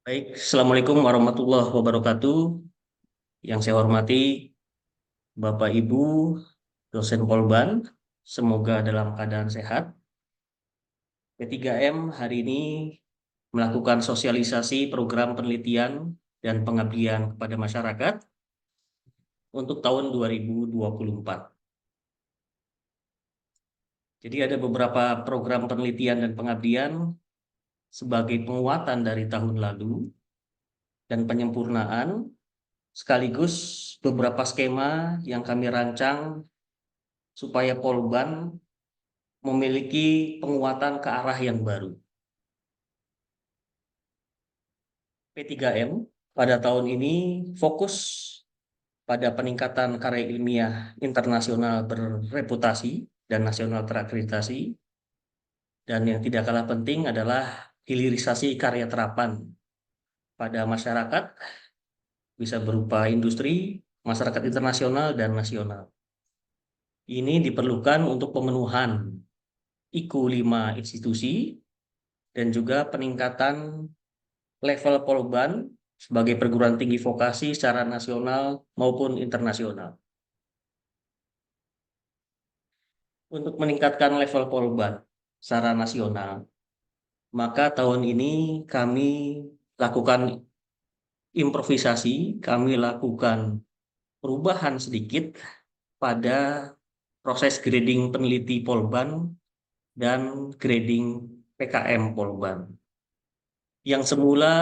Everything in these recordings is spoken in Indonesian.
Baik, Assalamualaikum warahmatullahi wabarakatuh. Yang saya hormati Bapak Ibu dosen Polban, semoga dalam keadaan sehat. P3M hari ini melakukan sosialisasi program penelitian dan pengabdian kepada masyarakat untuk tahun 2024. Jadi ada beberapa program penelitian dan pengabdian sebagai penguatan dari tahun lalu dan penyempurnaan, sekaligus beberapa skema yang kami rancang supaya Polban memiliki penguatan ke arah yang baru. P3M pada tahun ini fokus pada peningkatan karya ilmiah internasional berreputasi dan nasional terakreditasi, dan yang tidak kalah penting adalah hilirisasi karya terapan pada masyarakat, bisa berupa industri, masyarakat internasional, dan nasional. Ini diperlukan untuk pemenuhan IKU 5 institusi dan juga peningkatan level Polban sebagai perguruan tinggi vokasi secara nasional maupun internasional. Untuk meningkatkan level Polban secara nasional, maka tahun ini kami lakukan improvisasi, kami lakukan perubahan sedikit pada proses grading peneliti Polban dan grading PKM Polban. Yang semula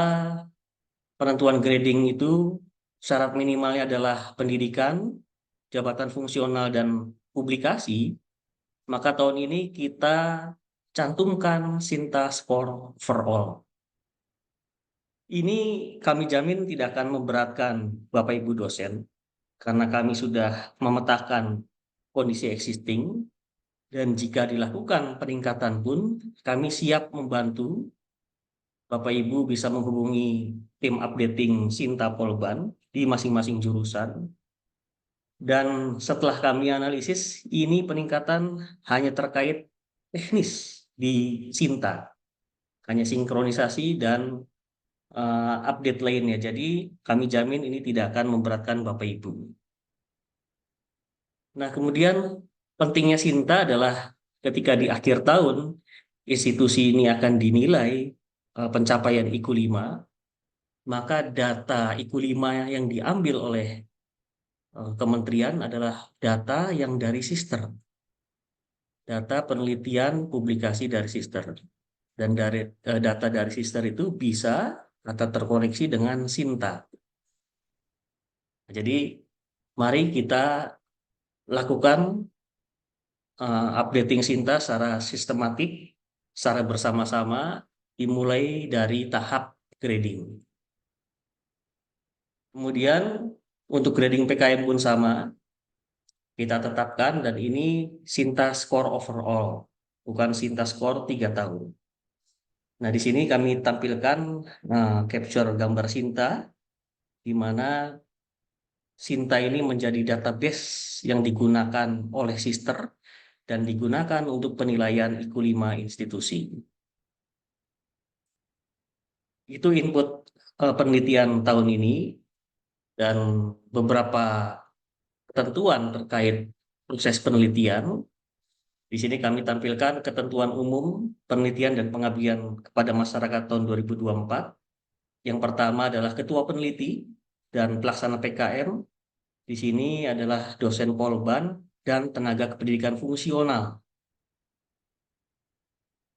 penentuan grading itu syarat minimalnya adalah pendidikan, jabatan fungsional, dan publikasi, maka tahun ini kita cantumkan Sinta Score Overall. Ini kami jamin tidak akan memberatkan Bapak Ibu dosen, karena kami sudah memetakan kondisi existing, dan jika dilakukan peningkatan pun, kami siap membantu. Bapak Ibu bisa menghubungi tim updating Sinta Polban di masing-masing jurusan. Dan setelah kami analisis, ini peningkatan hanya terkait teknis di Sinta, hanya sinkronisasi dan update lainnya. Jadi kami jamin ini tidak akan memberatkan Bapak Ibu. Nah, kemudian pentingnya Sinta adalah ketika di akhir tahun institusi ini akan dinilai pencapaian IKU 5, maka data IKU 5 yang diambil oleh kementerian adalah data yang dari sister, data penelitian publikasi dari sister. Dan dari data dari sister itu bisa atau terkoneksi dengan Sinta. Jadi mari kita lakukan updating Sinta secara sistematik, secara bersama-sama, dimulai dari tahap grading. Kemudian untuk grading PKM pun sama, kita tetapkan, dan ini Sinta Score Overall, bukan Sinta Score 3 tahun. Nah, di sini kami tampilkan capture gambar Sinta, di mana Sinta ini menjadi database yang digunakan oleh sister dan digunakan untuk penilaian IKU 5 institusi. Itu input penelitian tahun ini, dan beberapa ketentuan terkait proses penelitian. Di sini kami tampilkan ketentuan umum penelitian dan pengabdian kepada masyarakat tahun 2024. Yang pertama adalah ketua peneliti dan pelaksana PKM. Di sini adalah dosen Polban dan tenaga kependidikan fungsional.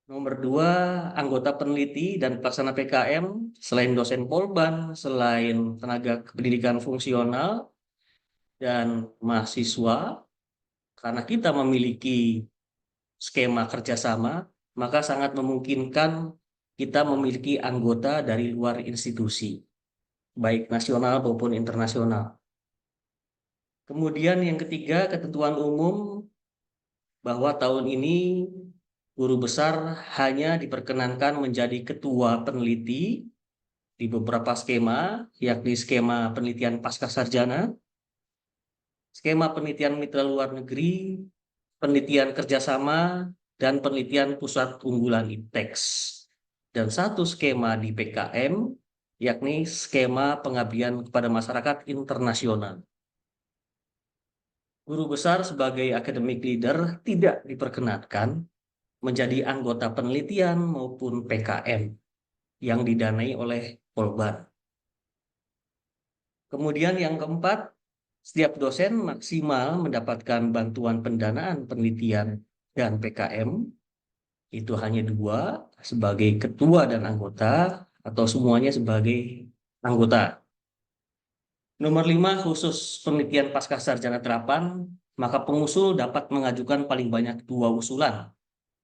Nomor 2, anggota peneliti dan pelaksana PKM selain dosen Polban, selain tenaga kependidikan fungsional dan mahasiswa, karena kita memiliki skema kerjasama, maka sangat memungkinkan kita memiliki anggota dari luar institusi, baik nasional maupun internasional. Kemudian yang ketiga, ketentuan umum bahwa tahun ini guru besar hanya diperkenankan menjadi ketua peneliti di beberapa skema, yakni skema penelitian pasca sarjana, skema penelitian mitra luar negeri, penelitian kerjasama, dan penelitian pusat unggulan IPTEX. Dan satu skema di PKM, yakni skema pengabdian kepada masyarakat internasional. Guru besar sebagai academic leader tidak diperkenankan menjadi anggota penelitian maupun PKM yang didanai oleh Polban. Kemudian yang keempat, setiap dosen maksimal mendapatkan bantuan pendanaan penelitian dan PKM, itu hanya 2, sebagai ketua dan anggota, atau semuanya sebagai anggota. Nomor 5, khusus penelitian pascasarjana terapan, maka pengusul dapat mengajukan paling banyak 2 usulan,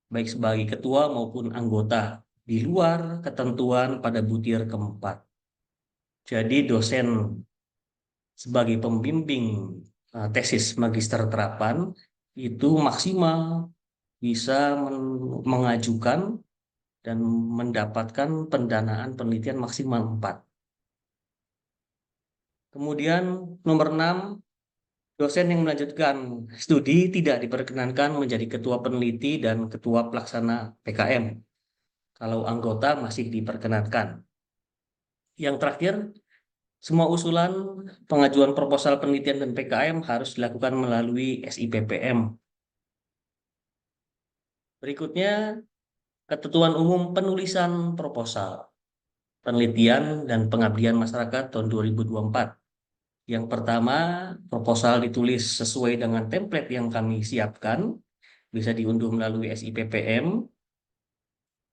baik sebagai ketua maupun anggota, di luar ketentuan pada butir keempat. Jadi dosen sebagai pembimbing tesis magister terapan itu maksimal bisa mengajukan dan mendapatkan pendanaan penelitian maksimal 4. Kemudian nomor 6, dosen yang melanjutkan studi tidak diperkenankan menjadi ketua peneliti dan ketua pelaksana PKM. Kalau anggota masih diperkenankan. Yang terakhir, semua usulan pengajuan proposal penelitian dan PKM harus dilakukan melalui SIPPM. Berikutnya, ketentuan umum penulisan proposal penelitian dan pengabdian masyarakat tahun 2024. Yang pertama, proposal ditulis sesuai dengan template yang kami siapkan, bisa diunduh melalui SIPPM.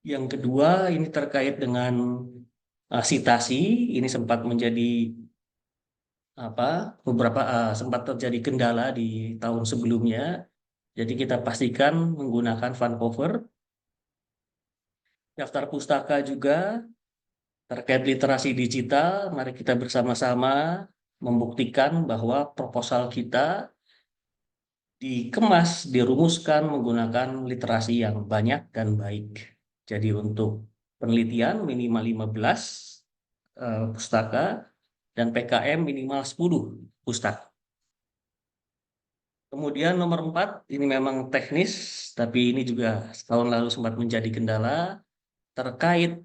Yang kedua, ini terkait dengan sitasi, ini sempat menjadi beberapa sempat terjadi kendala di tahun sebelumnya. Jadi kita pastikan menggunakan Vancouver. Daftar pustaka juga terkait literasi digital, mari kita bersama-sama membuktikan bahwa proposal kita dikemas, dirumuskan menggunakan literasi yang banyak dan baik. Jadi untuk penelitian minimal 15 pustaka dan PKM minimal 10 pustaka. Kemudian nomor 4, ini memang teknis, tapi ini juga tahun lalu sempat menjadi kendala terkait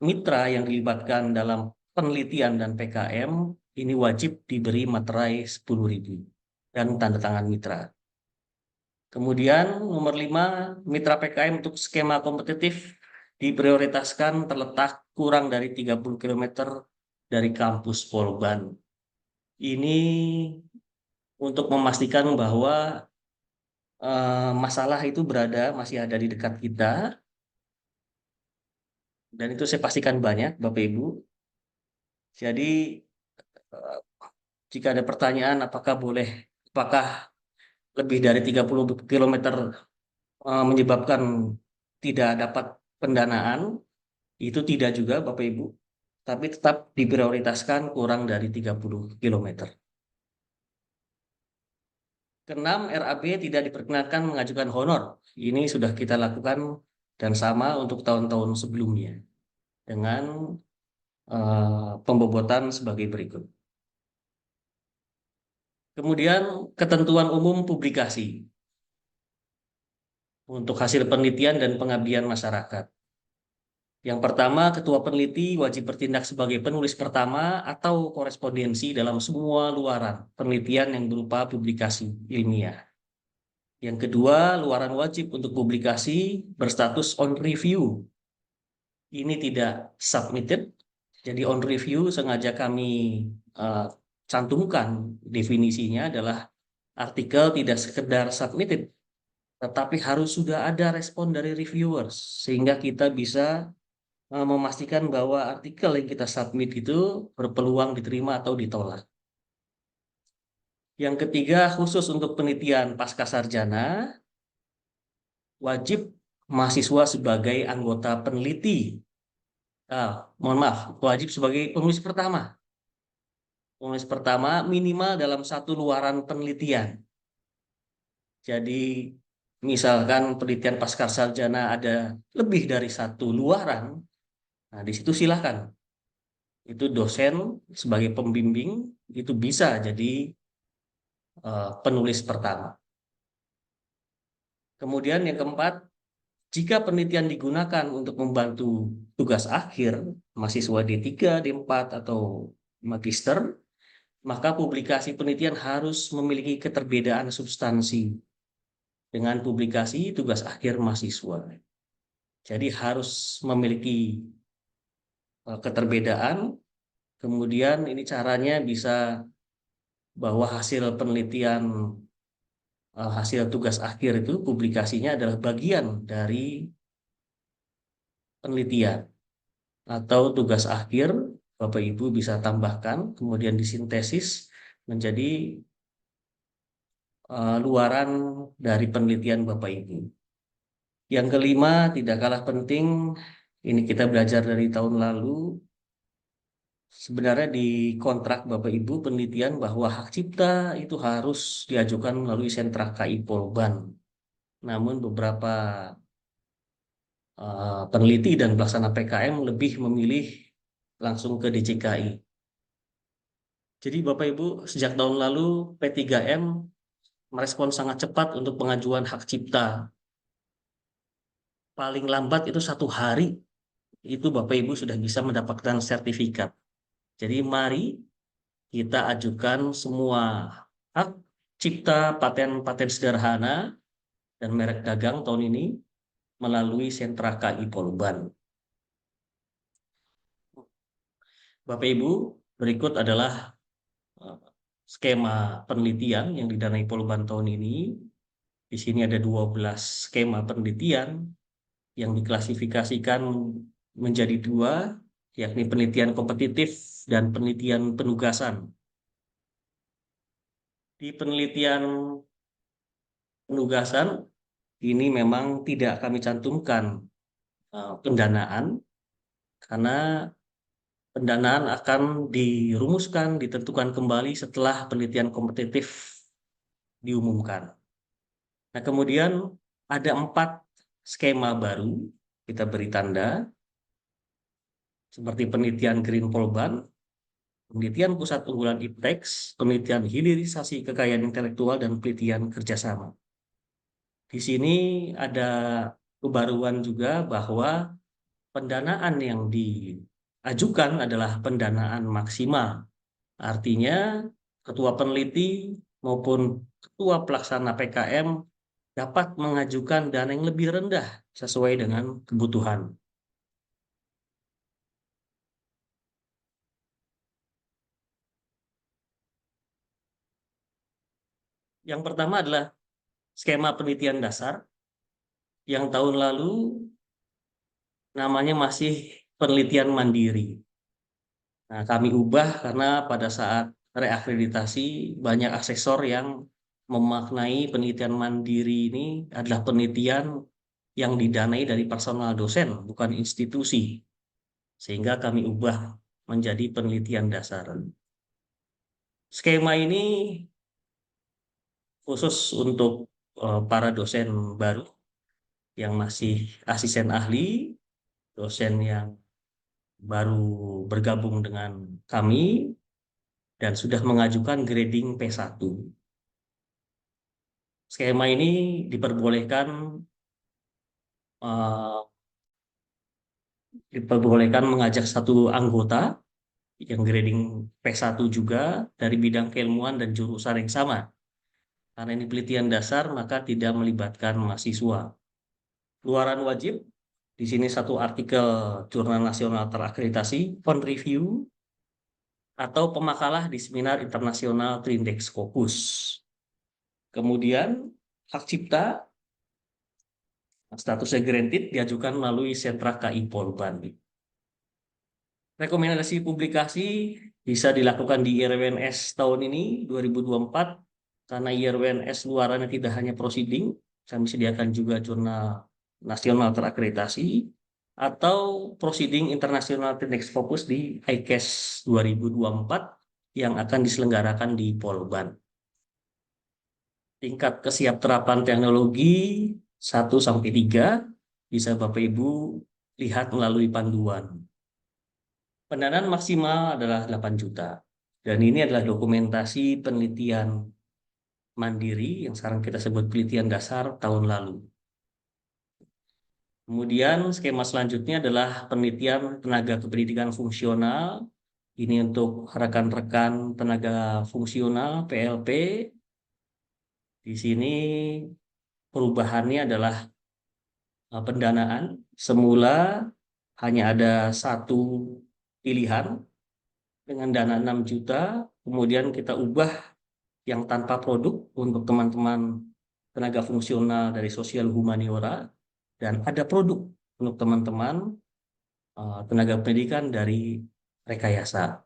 mitra yang dilibatkan dalam penelitian dan PKM, ini wajib diberi materai 10.000 dan tanda tangan mitra. Kemudian nomor 5, mitra PKM untuk skema kompetitif diprioritaskan terletak kurang dari 30 km dari kampus Polban. Ini untuk memastikan bahwa masalah itu masih ada di dekat kita, dan itu saya pastikan banyak Bapak Ibu. Jadi jika ada pertanyaan apakah lebih dari 30 km menyebabkan tidak dapat pendanaan, itu tidak juga Bapak Ibu, tapi tetap diprioritaskan kurang dari 30 km. Keenam, RAB tidak diperkenankan mengajukan honor. Ini sudah kita lakukan dan sama untuk tahun-tahun sebelumnya dengan pembobotan sebagai berikut. Kemudian ketentuan umum publikasi untuk hasil penelitian dan pengabdian masyarakat. Yang pertama, ketua peneliti wajib bertindak sebagai penulis pertama atau korespondensi dalam semua luaran penelitian yang berupa publikasi ilmiah. Yang kedua, luaran wajib untuk publikasi berstatus on review. Ini tidak submitted, jadi on review sengaja kami cantumkan definisinya adalah artikel tidak sekedar submitted, tetapi harus sudah ada respon dari reviewers, sehingga kita bisa memastikan bahwa artikel yang kita submit itu berpeluang diterima atau ditolak. Yang ketiga, khusus untuk penelitian pascasarjana, wajib mahasiswa sebagai anggota peneliti. Mohon maaf, wajib sebagai penulis pertama. Penulis pertama minimal dalam satu luaran penelitian. Jadi misalkan penelitian pascasarjana ada lebih dari satu luaran, nah di situ silakan. Itu dosen sebagai pembimbing itu bisa jadi penulis pertama. Kemudian yang keempat, Jika penelitian digunakan untuk membantu tugas akhir, mahasiswa D3, D4, atau magister, maka publikasi penelitian harus memiliki keterbedaan substansi dengan publikasi tugas akhir mahasiswa. Jadi harus memiliki keterbedaan, kemudian ini caranya bisa bahwa hasil penelitian, hasil tugas akhir itu publikasinya adalah bagian dari penelitian atau tugas akhir. Bapak Ibu bisa tambahkan, kemudian disintesis menjadi luaran dari penelitian Bapak Ibu. Yang kelima, tidak kalah penting, ini kita belajar dari tahun lalu, sebenarnya di kontrak Bapak Ibu penelitian bahwa hak cipta itu harus diajukan melalui sentra KI Polban. Namun beberapa peneliti dan pelaksana PKM lebih memilih langsung ke DJKI. Jadi Bapak Ibu, sejak tahun lalu P3M merespon sangat cepat untuk pengajuan hak cipta. Paling lambat itu 1 hari, itu Bapak Ibu sudah bisa mendapatkan sertifikat. Jadi mari kita ajukan semua hak cipta, paten-paten sederhana, dan merek dagang tahun ini melalui sentra KI Polban. Bapak Ibu, berikut adalah skema penelitian yang didanai Polban tahun ini. Di sini ada 12 skema penelitian yang diklasifikasikan menjadi 2, yakni penelitian kompetitif dan penelitian penugasan. Di penelitian penugasan ini memang tidak kami cantumkan pendanaan, karena pendanaan akan dirumuskan, ditentukan kembali setelah penelitian kompetitif diumumkan. Nah, kemudian ada 4 skema baru, kita beri tanda, seperti penelitian Green Polban, penelitian pusat unggulan IPTEX, penelitian hilirisasi kekayaan intelektual, dan penelitian kerjasama. Di sini ada kebaruan juga bahwa pendanaan yang diajukan adalah pendanaan maksimal. Artinya ketua peneliti maupun ketua pelaksana PKM dapat mengajukan dana yang lebih rendah sesuai dengan kebutuhan. Yang pertama adalah skema penelitian dasar yang tahun lalu namanya masih penelitian mandiri. Nah, kami ubah karena pada saat reakreditasi banyak asesor yang memaknai penelitian mandiri ini adalah penelitian yang didanai dari personal dosen, bukan institusi. Sehingga kami ubah menjadi penelitian dasar. Skema ini khusus untuk para dosen baru yang masih asisten ahli, dosen yang baru bergabung dengan kami, dan sudah mengajukan grading P1. Skema ini diperbolehkan mengajak 1 anggota yang grading P1 juga dari bidang keilmuan dan jurusan yang sama. Karena ini penelitian dasar, maka tidak melibatkan mahasiswa. Luaran wajib, di sini 1 artikel jurnal nasional terakreditasi, font review, atau pemakalah di seminar internasional Trindex Scopus. Kemudian hak cipta, statusnya granted, diajukan melalui sentra KI Polban. Rekomendasi publikasi bisa dilakukan di IRWNS tahun ini 2024, karena IRWNS luarannya tidak hanya proceeding, kami sediakan juga jurnal nasional terakreditasi atau proceeding internasional Trindex Scopus di ICAS 2024 yang akan diselenggarakan di Polban. Tingkat kesiapterapan teknologi 1-3 bisa Bapak Ibu lihat melalui panduan. Pendanaan maksimal adalah 8 juta. Dan ini adalah dokumentasi penelitian mandiri yang sekarang kita sebut penelitian dasar tahun lalu. Kemudian skema selanjutnya adalah penelitian tenaga kependidikan fungsional. Ini untuk rekan-rekan tenaga fungsional PLP. Di sini perubahannya adalah pendanaan. Semula hanya ada satu pilihan dengan dana 6 juta, kemudian kita ubah yang tanpa produk untuk teman-teman tenaga fungsional dari sosial humaniora, dan ada produk untuk teman-teman tenaga pendidikan dari rekayasa.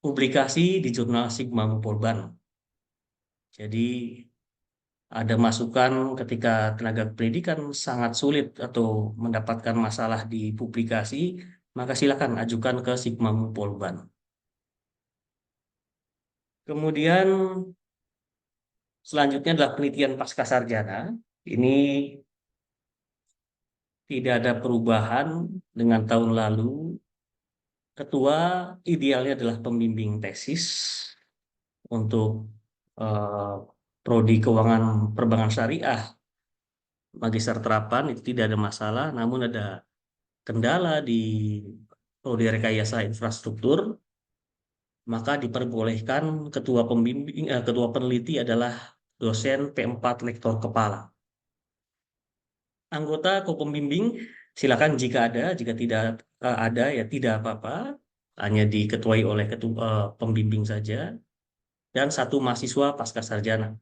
Publikasi di jurnal Sigma Polban. Jadi ada masukan ketika tenaga pendidikan sangat sulit atau mendapatkan masalah di publikasi, maka silakan ajukan ke Sigma Polban. Kemudian selanjutnya adalah penelitian pasca sarjana. Ini tidak ada perubahan dengan tahun lalu. Ketua idealnya adalah pembimbing tesis untuk eh, prodi keuangan perbankan syariah, magister terapan itu tidak ada masalah, namun ada kendala di prodi rekayasa infrastruktur, maka diperbolehkan ketua pembimbing, ketua peneliti adalah dosen P4 lektor kepala. Anggota co-pembimbing silakan jika ada, jika tidak ada ya tidak apa-apa, hanya diketuai oleh ketua pembimbing saja, dan satu mahasiswa pasca sarjana.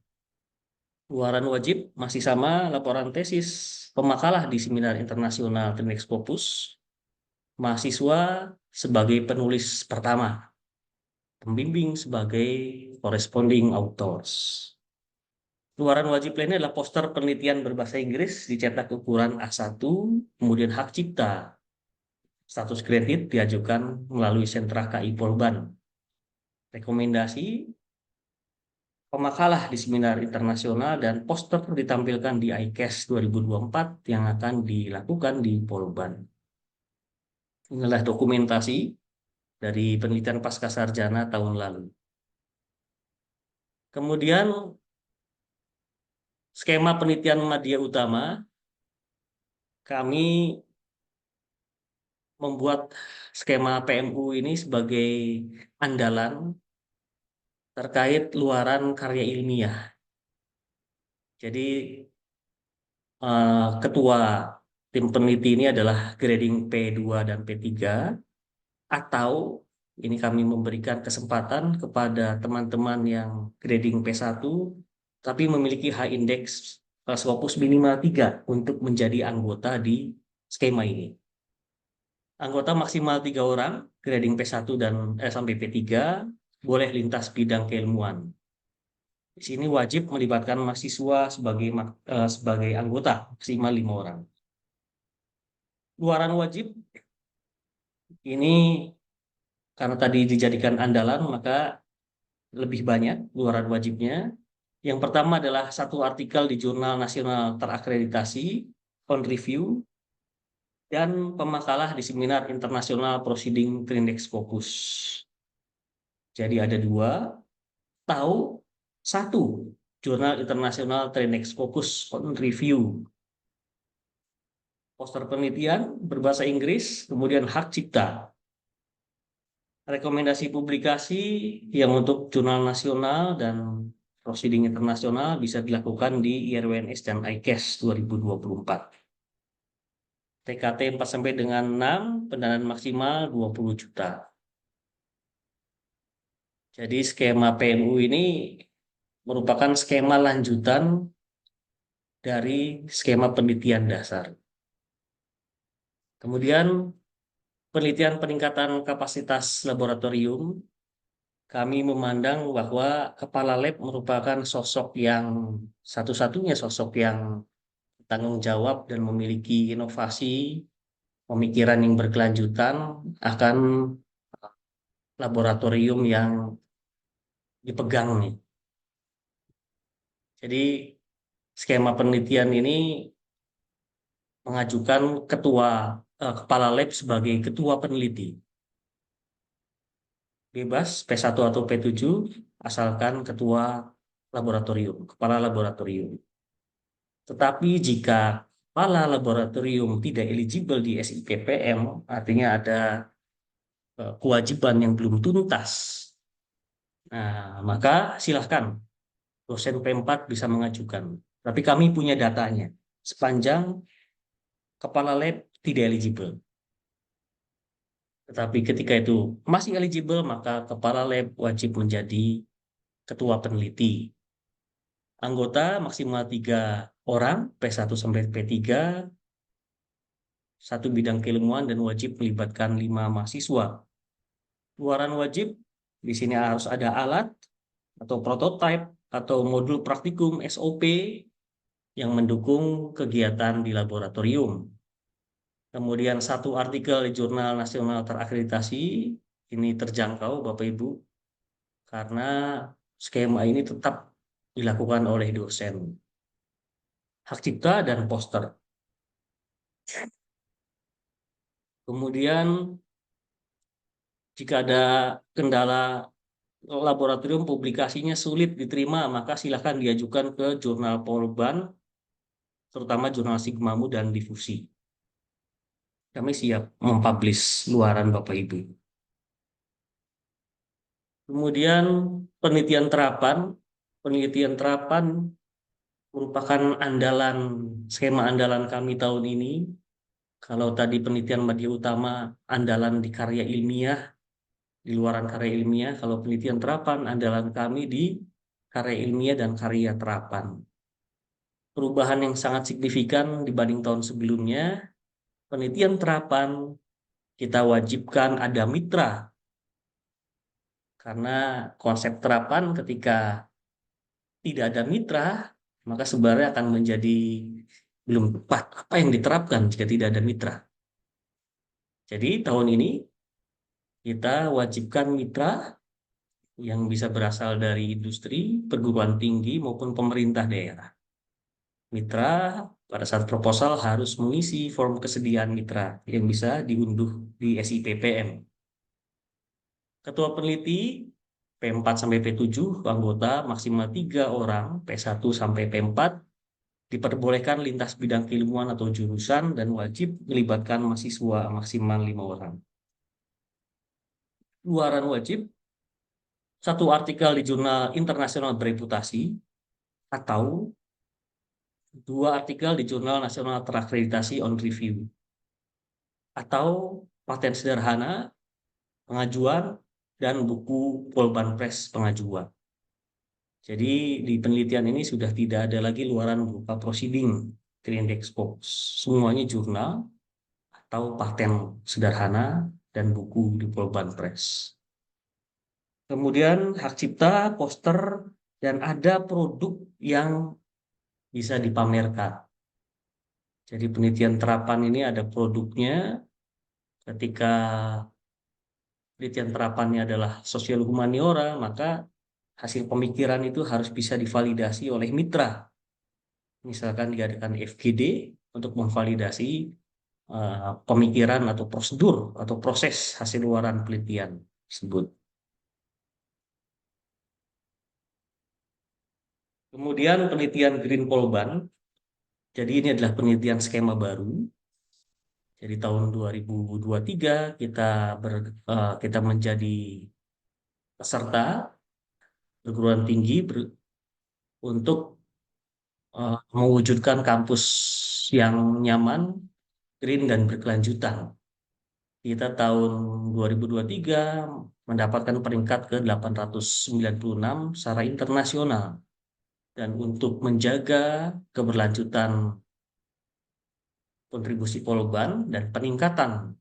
Luaran wajib masih sama, laporan tesis pemakalah di seminar internasional Trinex Scopus, mahasiswa sebagai penulis pertama, pembimbing sebagai corresponding authors. Luaran wajib lainnya adalah poster penelitian berbahasa Inggris dicetak ukuran A1, kemudian hak cipta. Status kredit diajukan melalui sentra KI Polban. Rekomendasi pemakalah di seminar internasional dan poster ditampilkan di ICASS 2024 yang akan dilakukan di Polban. Inilah dokumentasi dari penelitian pasca sarjana tahun lalu. Kemudian skema penelitian media utama, kami membuat skema PMU ini sebagai andalan terkait luaran karya ilmiah. Jadi ketua tim peneliti ini adalah grading P2 dan P3, atau ini kami memberikan kesempatan kepada teman-teman yang grading P1 tapi memiliki high index Scopus minimal 3 untuk menjadi anggota di skema ini. Anggota maksimal 3 orang, grading P1 dan sampai P3, boleh lintas bidang keilmuan. Di sini wajib melibatkan mahasiswa sebagai anggota, maksimal 5 orang. Luaran wajib ini karena tadi dijadikan andalan, maka lebih banyak luaran wajibnya. Yang pertama adalah satu artikel di jurnal nasional terakreditasi, on review, dan pemakalah di seminar internasional Proceeding Trinex Scopus. Jadi ada 2, tahu 1, jurnal internasional Trinex Scopus on review. Poster penelitian berbahasa Inggris, kemudian hak cipta. Rekomendasi publikasi yang untuk jurnal nasional dan proceeding internasional bisa dilakukan di IRWNS dan ICASS 2024. TKT 4 sampai dengan 6, pendanaan maksimal 20 juta. Jadi skema PMU ini merupakan skema lanjutan dari skema penelitian dasar. Kemudian penelitian peningkatan kapasitas laboratorium, kami memandang bahwa kepala lab merupakan sosok yang satu-satunya sosok yang tanggung jawab dan memiliki inovasi, pemikiran yang berkelanjutan akan laboratorium yang dipegang nih. Jadi skema penelitian ini mengajukan kepala lab sebagai ketua peneliti. Bebas P1 atau P7 asalkan ketua laboratorium, kepala laboratorium. Tetapi jika kepala laboratorium tidak eligible di SIPPM, artinya ada kewajiban yang belum tuntas. Nah, maka silahkan dosen P4 bisa mengajukan. Tapi kami punya datanya. Sepanjang kepala lab tidak eligible. Tetapi ketika itu masih eligible, maka kepala lab wajib menjadi ketua peneliti. Anggota maksimal 3 orang, P1 sampai P3, satu bidang keilmuan dan wajib melibatkan 5 mahasiswa. Luaran wajib, di sini harus ada alat atau prototipe atau modul praktikum SOP yang mendukung kegiatan di laboratorium. Kemudian satu artikel di jurnal nasional terakreditasi, ini terjangkau Bapak Ibu, karena skema ini tetap dilakukan oleh dosen. Hak cipta dan poster. Kemudian jika ada kendala laboratorium publikasinya sulit diterima, maka silakan diajukan ke jurnal Polban, terutama jurnal Sigmamu dan Difusi. Kami siap mempublish luaran Bapak Ibu. Kemudian penelitian terapan merupakan skema andalan kami tahun ini. Kalau tadi penelitian media utama andalan di karya ilmiah, di luaran karya ilmiah, kalau penelitian terapan andalan kami di karya ilmiah dan karya terapan. Perubahan yang sangat signifikan dibanding tahun sebelumnya, penelitian terapan kita wajibkan ada mitra. Karena konsep terapan ketika tidak ada mitra, maka sebenarnya akan menjadi belum tepat. Apa yang diterapkan jika tidak ada mitra? Jadi tahun ini kita wajibkan mitra yang bisa berasal dari industri, perguruan tinggi, maupun pemerintah daerah. Mitra pada saat proposal harus mengisi form kesediaan mitra yang bisa diunduh di SIPPM. Ketua peneliti P4 sampai P7, anggota maksimal 3 orang, P1 sampai P4, diperbolehkan lintas bidang keilmuan atau jurusan dan wajib melibatkan mahasiswa maksimal 5 orang. Luaran wajib, satu artikel di jurnal internasional bereputasi, atau 2 artikel di jurnal nasional terakreditasi on review, atau paten sederhana, pengajuan, dan buku Polban Press pengajuan. Jadi di penelitian ini sudah tidak ada lagi luaran berupa proceeding, index box, semuanya jurnal atau paten sederhana dan buku di Polban Press. Kemudian hak cipta, poster, dan ada produk yang bisa dipamerkan. Jadi penelitian terapan ini ada produknya. Ketika penelitian terapannya adalah sosial humaniora, maka hasil pemikiran itu harus bisa divalidasi oleh mitra. Misalkan diadakan FGD untuk memvalidasi pemikiran atau prosedur atau proses hasil luaran penelitian tersebut. Kemudian penelitian Green Polban, jadi ini adalah penelitian skema baru. Jadi tahun 2023 kita menjadi peserta perguruan tinggi untuk mewujudkan kampus yang nyaman, green, dan berkelanjutan. Kita tahun 2023 mendapatkan peringkat ke-896 secara internasional. Dan untuk menjaga keberlanjutan kontribusi Polban dan peningkatan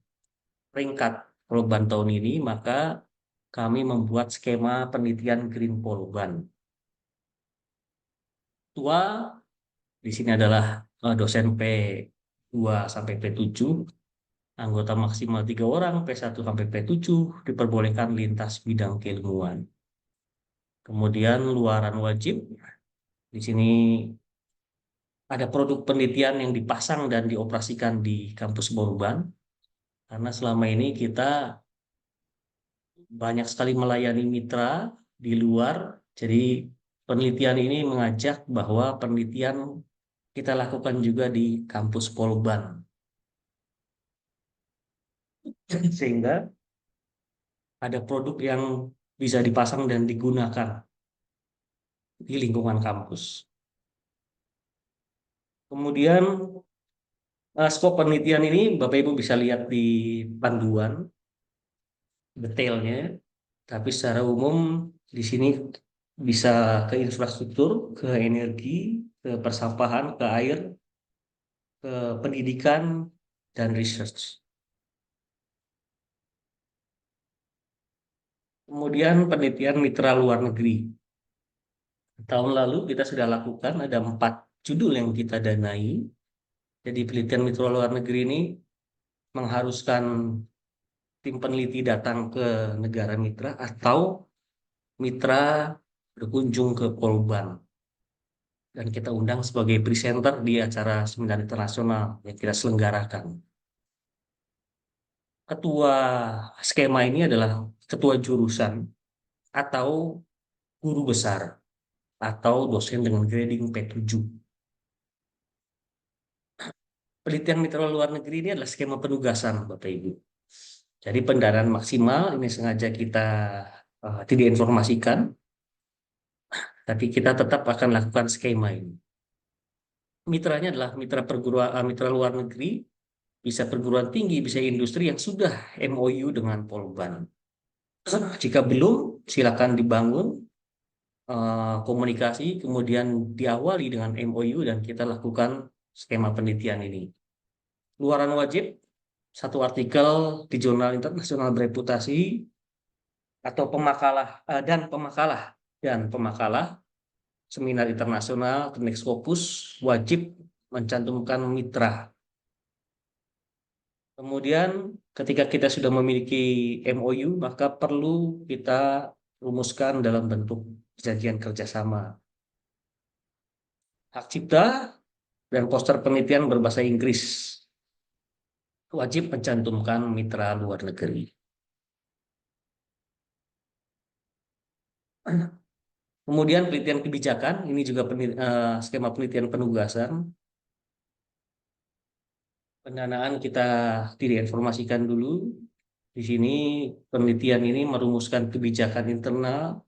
peringkat Polban tahun ini, maka kami membuat skema penelitian Green Polban. Tua di sini adalah dosen P2 sampai P7, anggota maksimal 3 orang, P1 sampai P7, diperbolehkan lintas bidang keilmuan. Kemudian luaran wajib, di sini ada produk penelitian yang dipasang dan dioperasikan di kampus Polban, karena selama ini kita banyak sekali melayani mitra di luar, jadi penelitian ini mengajak bahwa penelitian kita lakukan juga di kampus Polban. Sehingga ada produk yang bisa dipasang dan digunakan di lingkungan kampus. Kemudian skop penelitian ini Bapak Ibu bisa lihat di panduan detailnya, tapi secara umum di sini bisa ke infrastruktur, ke energi, ke persampahan, ke air, ke pendidikan, dan research. Kemudian penelitian mitra luar negeri. Tahun lalu kita sudah lakukan ada 4 judul yang kita danai. Jadi penelitian mitra luar negeri ini mengharuskan tim peneliti datang ke negara mitra atau mitra berkunjung ke Polban. Dan kita undang sebagai presenter di acara seminar internasional yang kita selenggarakan. Ketua skema ini adalah ketua jurusan atau guru besar atau dosen dengan grading P7. Penelitian mitra luar negeri ini adalah skema penugasan, Bapak Ibu. Jadi pendanaan maksimal ini sengaja kita tidak informasikan, tapi kita tetap akan lakukan skema ini. Mitranya adalah mitra luar negeri, bisa perguruan tinggi, bisa industri yang sudah MOU dengan Polban. Jika belum, silakan dibangun komunikasi, kemudian diawali dengan MOU dan kita lakukan skema penelitian ini. Luaran wajib, 1 artikel di jurnal internasional bereputasi atau pemakalah seminar internasional Teknik Scopus wajib mencantumkan mitra. Kemudian ketika kita sudah memiliki MOU, maka perlu kita rumuskan dalam bentuk perjanjian kerjasama. Hak cipta dan poster penelitian berbahasa Inggris wajib mencantumkan mitra luar negeri. Kemudian penelitian kebijakan, ini juga skema penelitian penugasan. Pendanaan kita tidak informasikan dulu. Di sini penelitian ini merumuskan kebijakan internal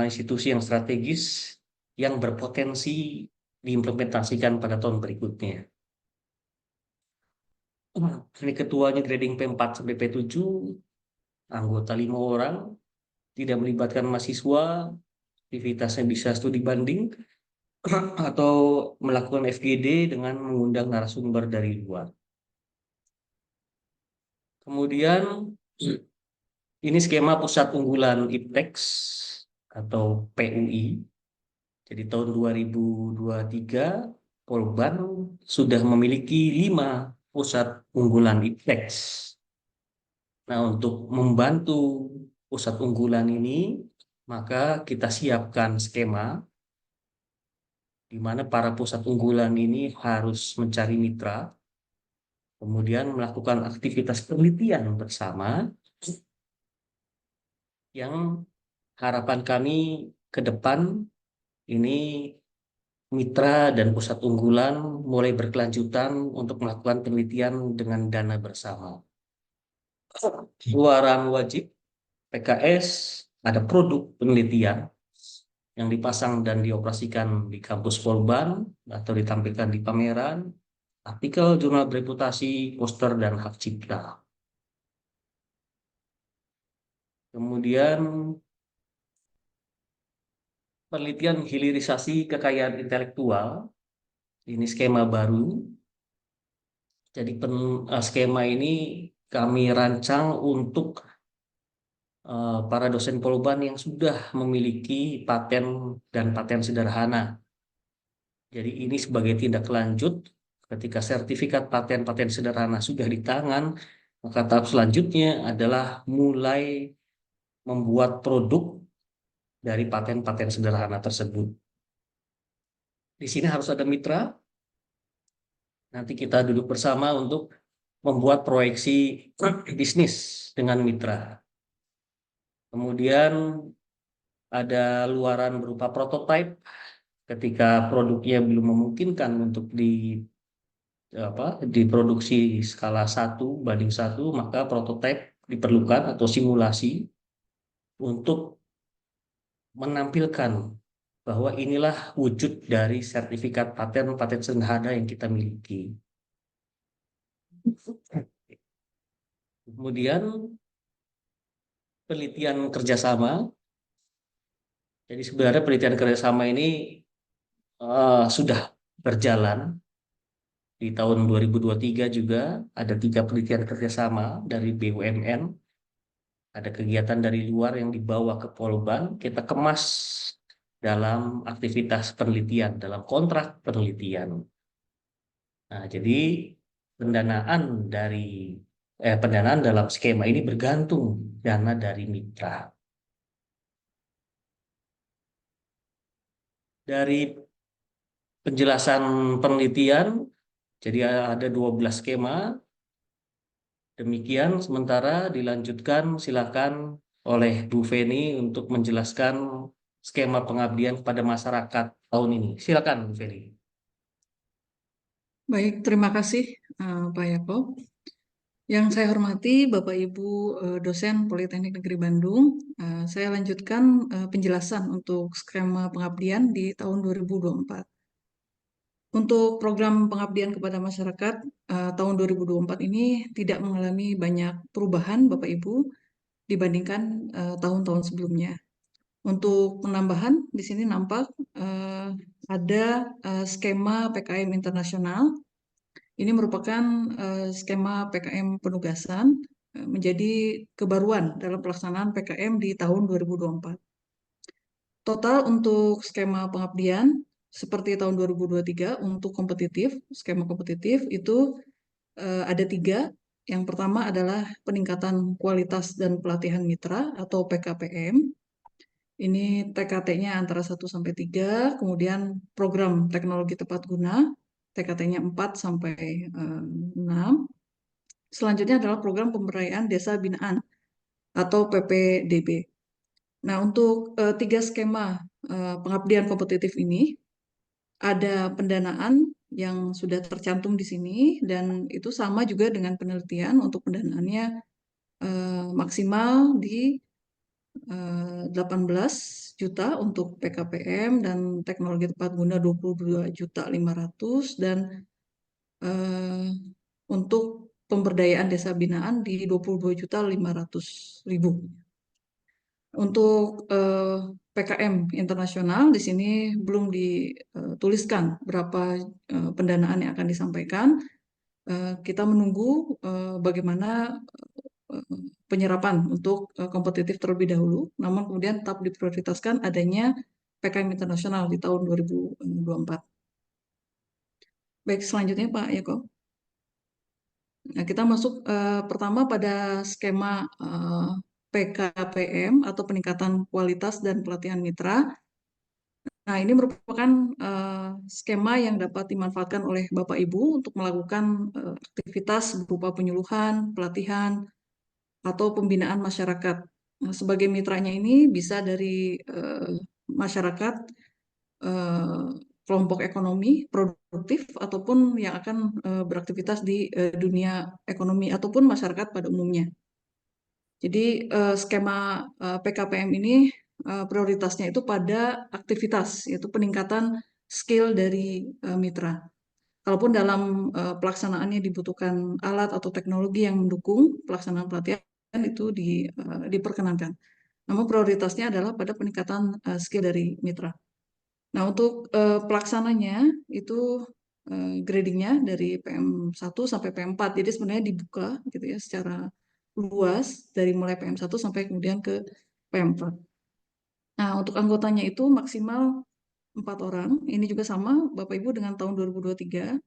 institusi yang strategis yang berpotensi diimplementasikan pada tahun berikutnya. Ini ketuanya grading P4 sampai P7, anggota 5 orang, tidak melibatkan mahasiswa, aktivitasnya bisa studi banding, atau melakukan FGD dengan mengundang narasumber dari luar. Kemudian ini skema pusat unggulan IPTEX atau PUI. Jadi tahun 2023 Polban sudah memiliki 5 pusat unggulan IPTEX. Nah, untuk membantu pusat unggulan ini, maka kita siapkan skema di mana para pusat unggulan ini harus mencari mitra, kemudian melakukan aktivitas penelitian bersama, yang harapan kami ke depan ini mitra dan pusat unggulan mulai berkelanjutan untuk melakukan penelitian dengan dana bersama. Luaran wajib PKS, ada produk penelitian yang dipasang dan dioperasikan di kampus Polban atau ditampilkan di pameran, artikel jurnal bereputasi, poster, dan hak cipta. Kemudian penelitian hilirisasi kekayaan intelektual, ini skema baru. Jadi skema ini kami rancang untuk para dosen Polban yang sudah memiliki paten dan paten sederhana. Jadi ini sebagai tindak lanjut ketika sertifikat paten-paten sederhana sudah di tangan, maka tahap selanjutnya adalah mulai membuat produk dari paten-paten sederhana tersebut. Di sini harus ada mitra. Nanti kita duduk bersama untuk membuat proyeksi bisnis dengan mitra. Kemudian ada luaran berupa prototipe Ketika produknya belum memungkinkan untuk diproduksi skala 1:1, maka prototipe diperlukan atau simulasi untuk menampilkan bahwa inilah wujud dari sertifikat paten sederhana yang kita miliki. Kemudian penelitian kerjasama. Jadi sebenarnya penelitian kerjasama ini sudah berjalan. Di tahun 2023 juga ada 3 penelitian kerjasama dari BUMN. Ada kegiatan dari luar yang dibawa ke Polban, kita kemas dalam aktivitas penelitian, dalam kontrak penelitian. Nah, jadi pendanaan dari pendanaan dalam skema ini bergantung dana dari mitra. Dari penjelasan penelitian, jadi ada 12 skema. Demikian, sementara dilanjutkan silakan oleh Bu Feni untuk menjelaskan skema pengabdian kepada masyarakat tahun ini. Silakan Bu Feni. Baik, terima kasih Pak Yakob. Yang saya hormati Bapak Ibu dosen Politeknik Negeri Bandung, saya lanjutkan penjelasan untuk skema pengabdian di tahun 2024. Untuk program pengabdian kepada masyarakat tahun 2024 ini tidak mengalami banyak perubahan Bapak Ibu dibandingkan tahun-tahun sebelumnya. Untuk penambahan di sini nampak ada skema PKM internasional. Ini merupakan skema PKM penugasan menjadi kebaruan dalam pelaksanaan PKM di tahun 2024. Total untuk skema pengabdian seperti tahun 2023 untuk kompetitif, skema kompetitif itu ada 3. Yang pertama adalah peningkatan kualitas dan pelatihan mitra atau PKPM. Ini TKT-nya antara 1 sampai 3, kemudian program teknologi tepat guna, TKT-nya 4 sampai 6. Selanjutnya adalah program pemberdayaan desa binaan atau PPDB. Nah, untuk 3 skema pengabdian kompetitif ini ada pendanaan yang sudah tercantum di sini dan itu sama juga dengan penelitian. Untuk pendanaannya maksimal di 18 juta untuk PKPM dan teknologi tepat guna 22.500.000 dan untuk pemberdayaan desa binaan di 22.500.000. Untuk PKM internasional di sini belum dituliskan berapa pendanaan yang akan disampaikan. Kita menunggu bagaimana penyerapan untuk kompetitif terlebih dahulu, namun kemudian tetap diprioritaskan adanya PKM internasional di tahun 2024. Baik, selanjutnya Pak Yako. Nah, kita masuk pertama pada skema PKPM atau peningkatan kualitas dan pelatihan mitra. Nah, ini merupakan skema yang dapat dimanfaatkan oleh Bapak Ibu untuk melakukan aktivitas berupa penyuluhan, pelatihan, atau pembinaan masyarakat. Nah, sebagai mitranya ini bisa dari masyarakat, kelompok ekonomi produktif, ataupun yang akan beraktivitas di dunia ekonomi ataupun masyarakat pada umumnya. Jadi skema PKPM ini prioritasnya itu pada aktivitas, yaitu peningkatan skill dari mitra. Kalaupun dalam pelaksanaannya dibutuhkan alat atau teknologi yang mendukung pelaksanaan pelatihan itu diperkenankan. Namun prioritasnya adalah pada peningkatan skill dari mitra. Nah, untuk pelaksananya itu gradingnya dari PM1 sampai PM4. Jadi sebenarnya dibuka gitu ya secara luas dari mulai PM1 sampai kemudian ke PM4. Nah, untuk anggotanya itu maksimal 4 orang. Ini juga sama Bapak Ibu dengan tahun 2023.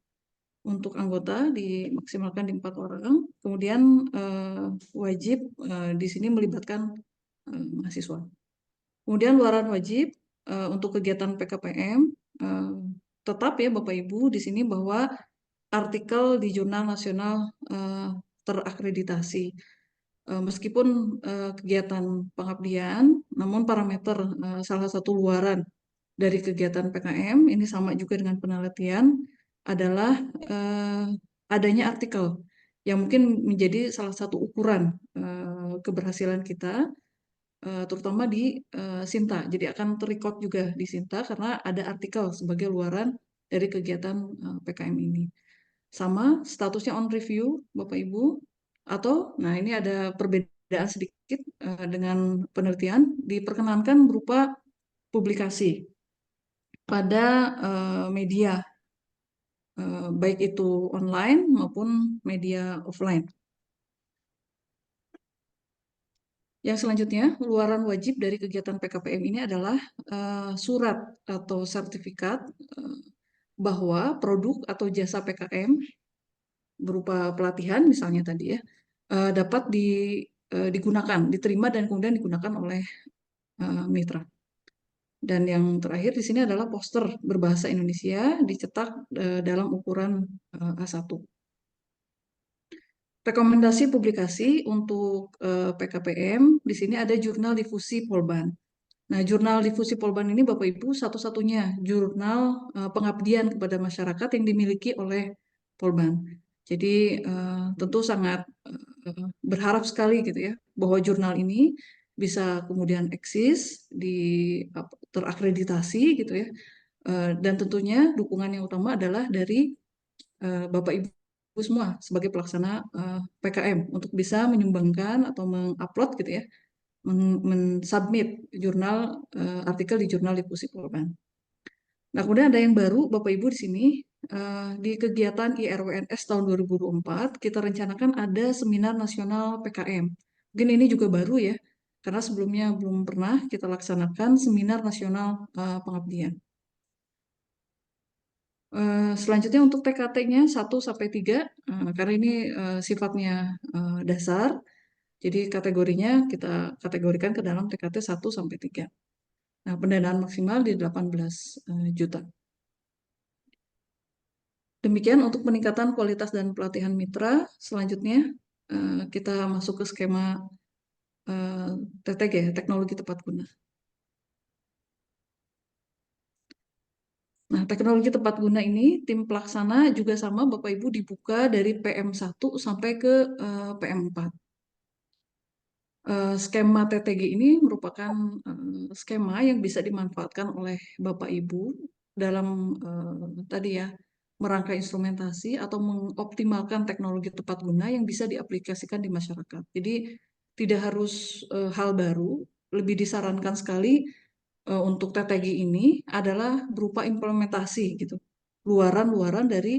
Untuk anggota dimaksimalkan di 4 orang. Kemudian wajib di sini melibatkan mahasiswa. Kemudian luaran wajib untuk kegiatan PKPM tetap ya Bapak Ibu di sini bahwa artikel di jurnal nasional terakreditasi. Meskipun kegiatan pengabdian, namun parameter salah satu luaran dari kegiatan PKM, ini sama juga dengan penelitian, adalah adanya artikel yang mungkin menjadi salah satu ukuran keberhasilan kita, terutama di Sinta. Jadi akan terrecord juga di Sinta karena ada artikel sebagai luaran dari kegiatan PKM ini. Sama statusnya on review, Bapak Ibu, atau, nah ini ada perbedaan sedikit dengan penelitian, diperkenankan berupa publikasi pada media, baik itu online maupun media offline. Yang selanjutnya, luaran wajib dari kegiatan PKPM ini adalah surat atau sertifikat bahwa produk atau jasa PKM berupa pelatihan misalnya tadi ya, dapat digunakan, diterima dan kemudian digunakan oleh mitra. Dan yang terakhir di sini adalah poster berbahasa Indonesia dicetak dalam ukuran A1. Rekomendasi publikasi untuk PKPM, di sini ada jurnal difusi Polban. Nah, jurnal difusi Polban ini Bapak Ibu satu-satunya jurnal pengabdian kepada masyarakat yang dimiliki oleh Polban. Jadi tentu sangat berharap sekali gitu ya bahwa jurnal ini bisa kemudian eksis, terakreditasi gitu ya. Dan tentunya dukungan yang utama adalah dari Bapak Ibu semua sebagai pelaksana PKM untuk bisa menyumbangkan atau mengupload gitu ya, mensubmit jurnal artikel di jurnal difusi Polban. Nah, kemudian ada yang baru Bapak Ibu di sini di kegiatan IRWNS tahun 2024 kita rencanakan ada seminar nasional PKM. Mungkin ini juga baru ya, karena sebelumnya belum pernah kita laksanakan seminar nasional pengabdian. Selanjutnya untuk TKT-nya 1 sampai 3 karena ini sifatnya dasar, jadi kategorinya kita kategorikan ke dalam TKT 1 sampai 3. Nah, pendanaan maksimal di 18 juta. Demikian untuk peningkatan kualitas dan pelatihan mitra. Selanjutnya kita masuk ke skema TTG, teknologi tepat guna. Nah, teknologi tepat guna ini, tim pelaksana juga sama Bapak Ibu dibuka dari PM1 sampai ke PM4. Skema TTG ini merupakan skema yang bisa dimanfaatkan oleh Bapak Ibu dalam tadi ya, merangkai instrumentasi atau mengoptimalkan teknologi tepat guna yang bisa diaplikasikan di masyarakat. Jadi tidak harus hal baru, lebih disarankan sekali untuk TTG ini adalah berupa implementasi gitu, luaran-luaran dari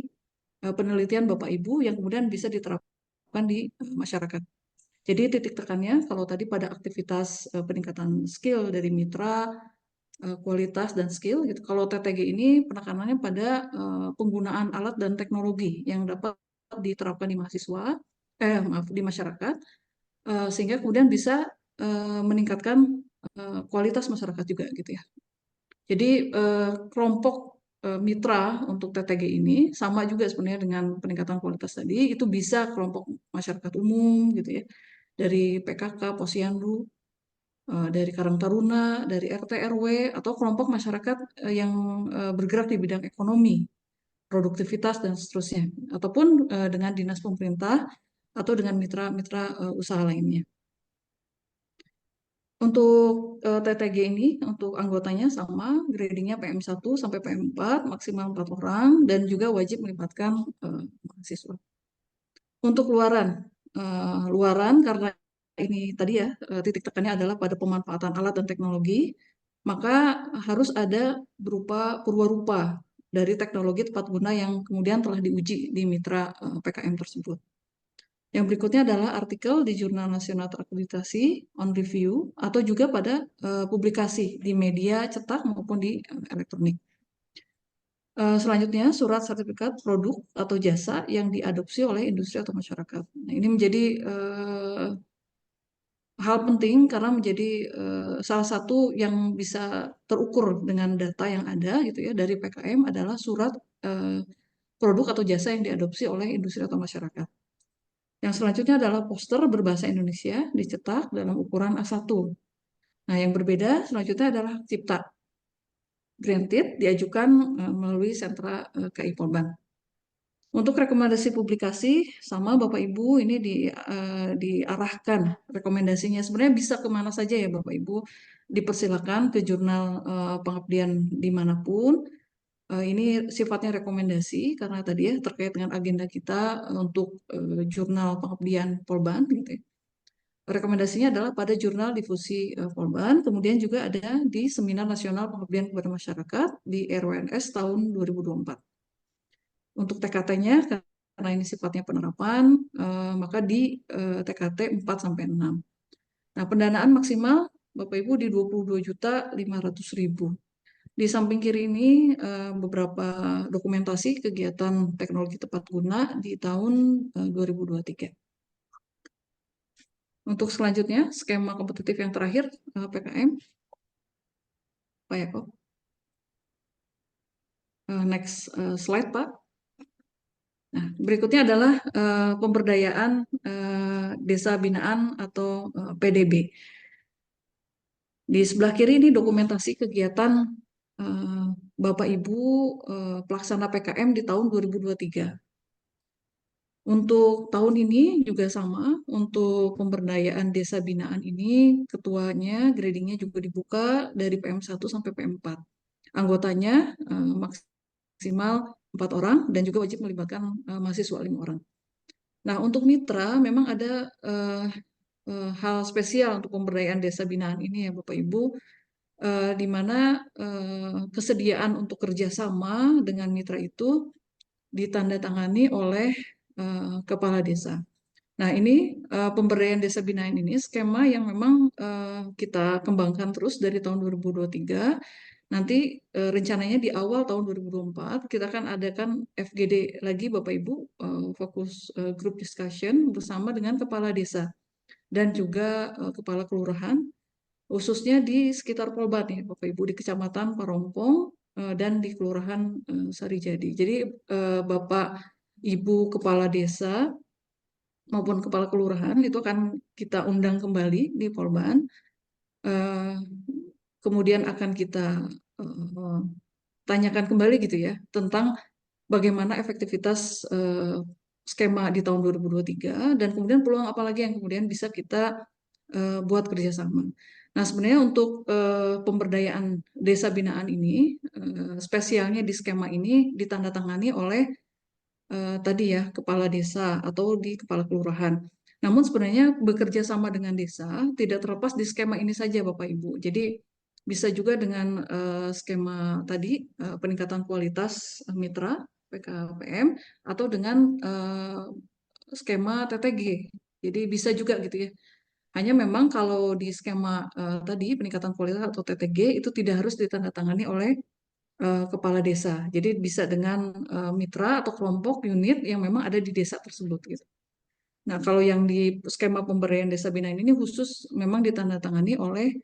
penelitian Bapak Ibu yang kemudian bisa diterapkan di masyarakat. Jadi titik tekannya kalau tadi pada aktivitas peningkatan skill dari mitra, kualitas dan skill gitu. Kalau TTG ini penekanannya pada penggunaan alat dan teknologi yang dapat diterapkan di mahasiswa, di masyarakat, sehingga kemudian bisa meningkatkan kualitas masyarakat juga gitu ya. Jadi kelompok mitra untuk TTG ini sama juga sebenarnya dengan peningkatan kualitas tadi, itu bisa kelompok masyarakat umum gitu ya, dari PKK, Posyandu, dari Karang Taruna, dari RT RW, atau kelompok masyarakat yang bergerak di bidang ekonomi, produktivitas dan seterusnya, ataupun dengan dinas pemerintah atau dengan mitra-mitra usaha lainnya. Untuk TTG ini, untuk anggotanya sama, gradingnya PM1 sampai PM4, maksimal 4 orang, dan juga wajib melibatkan mahasiswa. Untuk luaran karena ini tadi ya, titik tekannya adalah pada pemanfaatan alat dan teknologi, maka harus ada berupa purwarupa dari teknologi tepat guna yang kemudian telah diuji di mitra PKM tersebut. Yang berikutnya adalah artikel di Jurnal Nasional Terakreditasi on Review atau juga pada publikasi di media cetak maupun di elektronik. Selanjutnya, surat sertifikat produk atau jasa yang diadopsi oleh industri atau masyarakat. Nah, ini menjadi hal penting karena menjadi salah satu yang bisa terukur dengan data yang ada gitu ya dari PKM adalah surat produk atau jasa yang diadopsi oleh industri atau masyarakat. Yang selanjutnya adalah poster berbahasa Indonesia dicetak dalam ukuran A1. Nah, yang berbeda selanjutnya adalah cipta. granted diajukan melalui sentra KI Polban. Untuk rekomendasi publikasi, sama Bapak Ibu ini diarahkan rekomendasinya. Sebenarnya bisa kemana saja ya Bapak Ibu. Dipersilakan ke jurnal pengabdian dimanapun. Ini sifatnya rekomendasi karena tadi ya terkait dengan agenda kita untuk jurnal pengabdian Polban gitu ya. Rekomendasinya adalah pada jurnal difusi Polban, kemudian juga ada di Seminar Nasional Pengabdian kepada Masyarakat di RWNS tahun 2024. Untuk TKT-nya, karena ini sifatnya penerapan, maka di TKT 4-6. Nah, pendanaan maksimal Bapak Ibu di 22.500.000. Di samping kiri ini beberapa dokumentasi kegiatan teknologi tepat guna di tahun 2023. Untuk selanjutnya, skema kompetitif yang terakhir, PKM. Pak Yako. Next slide, Pak. Nah, berikutnya adalah pemberdayaan desa binaan atau PDB. Di sebelah kiri ini dokumentasi kegiatan Bapak Ibu pelaksana PKM di tahun 2023. Untuk tahun ini juga sama, untuk pemberdayaan desa binaan ini, ketuanya, gradingnya juga dibuka dari PM1 sampai PM4. Anggotanya maksimal 4 orang dan juga wajib melibatkan mahasiswa 5 orang. Nah, untuk mitra memang ada hal spesial untuk pemberdayaan desa binaan ini ya Bapak Ibu, di mana kesediaan untuk kerjasama dengan mitra itu ditandatangani oleh kepala desa. Nah, ini pemberdayaan desa binaan ini skema yang memang kita kembangkan terus dari tahun 2023. Nanti rencananya di awal tahun 2024 kita akan adakan FGD lagi Bapak Ibu, fokus group discussion bersama dengan kepala desa dan juga kepala kelurahan, khususnya di sekitar Polban ya Bapak Ibu, di Kecamatan Parompong dan di Kelurahan Sarijadi. Jadi Bapak Ibu kepala desa maupun kepala kelurahan itu akan kita undang kembali di Polban. Kemudian akan kita tanyakan kembali gitu ya tentang bagaimana efektivitas skema di tahun 2023 dan kemudian peluang apa lagi yang kemudian bisa kita buat kerjasama. Nah, sebenarnya untuk pemberdayaan desa binaan ini, spesialnya di skema ini ditandatangani oleh tadi ya kepala desa atau di kepala kelurahan. Namun sebenarnya bekerja sama dengan desa tidak terlepas di skema ini saja Bapak Ibu. Jadi bisa juga dengan skema tadi peningkatan kualitas mitra PKPM atau dengan skema TTG. Jadi bisa juga gitu ya. Hanya memang kalau di skema tadi peningkatan kualitas atau TTG itu tidak harus ditandatangani oleh kepala desa. Jadi bisa dengan mitra atau kelompok unit yang memang ada di desa tersebut gitu. Nah, kalau yang di skema pemberdayaan desa binaan ini khusus memang ditandatangani oleh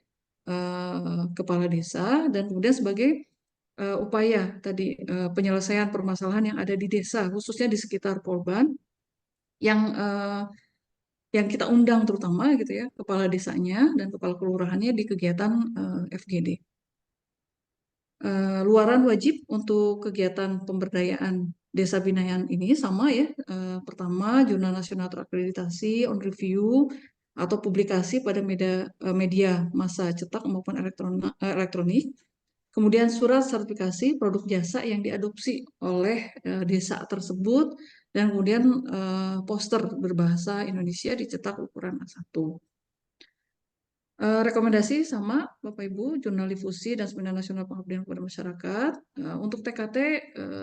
kepala desa dan kemudian sebagai upaya tadi penyelesaian permasalahan yang ada di desa khususnya di sekitar Polban yang kita undang terutama gitu ya kepala desanya dan kepala kelurahannya di kegiatan FGD. Luaran wajib untuk kegiatan pemberdayaan desa binaan ini sama ya. Pertama, Jurnal Nasional Terakreditasi on review atau publikasi pada media massa cetak maupun elektronik. Kemudian surat sertifikasi produk jasa yang diadopsi oleh desa tersebut dan kemudian poster berbahasa Indonesia dicetak ukuran A1. Rekomendasi sama Bapak Ibu, jurnal difusi dan Seminar Nasional Pengabdian kepada Masyarakat. Untuk TKT